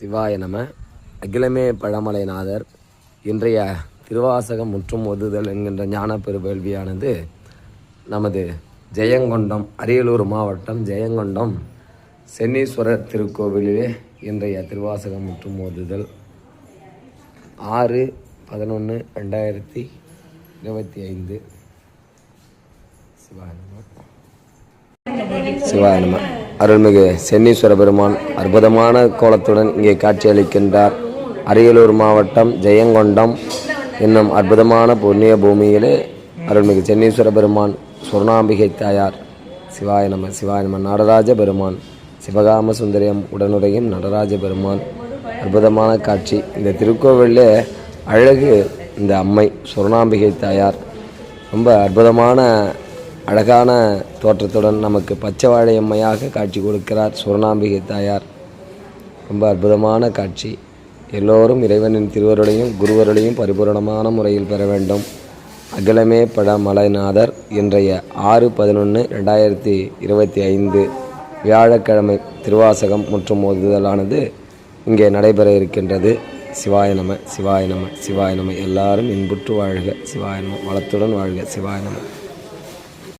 சிவாய நம. அகிலமே பழமலைநாதர் இன்றைய திருவாசகம் முற்றும் ஓதுதல் என்கின்ற ஞான பெருவேள்வியானது நமது ஜெயங்கொண்டம், அரியலூர் மாவட்டம் ஜெயங்கொண்டம் சென்னீஸ்வரர் திருக்கோவிலிலே இன்றைய திருவாசகம் முற்றும் ஓதுதல் 6/11/2025. சிவாய நம. அருள்மிகு சென்னீஸ்வர பெருமான் அற்புதமான கோலத்துடன் இங்கே காட்சியளிக்கின்றார். அரியலூர் மாவட்டம் ஜெயங்கொண்டம் என்னும் அற்புதமான புண்ணிய பூமியிலே அருள்மிகு சென்னீஸ்வர பெருமான், சொர்ணாம்பிகை தாயார், சிவாய நம சிவாய நம, நடராஜ பெருமான், சிவகாம சுந்தரியம் உடனுடையும் நடராஜ பெருமான், அற்புதமான காட்சி. இந்த திருக்கோவிலே அழகு இந்த அம்மை சொர்ணாம்பிகை தாயார் ரொம்ப அற்புதமான அழகான தோற்றத்துடன் நமக்கு பச்சை வாழை அம்மையாக காட்சி கொடுக்கிறார் சொர்ணாம்பிகை தாயார். ரொம்ப அற்புதமான காட்சி. எல்லோரும் இறைவனின் திருவருளையும் குருவருளையும் பரிபூரணமான முறையில் பெற வேண்டும். அகிலமே பழமலைநாதர் இன்றைய 6/11/2025 வியாழக்கிழமை திருவாசகம் முற்றும் ஓதுதலானது இங்கே நடைபெற இருக்கின்றது. சிவாய நம சிவாய நம சிவாய நம. எல்லாரும் இன்புற்று வாழ்க. சிவாய நம. வளத்துடன் வாழ்க. சிவாய நம.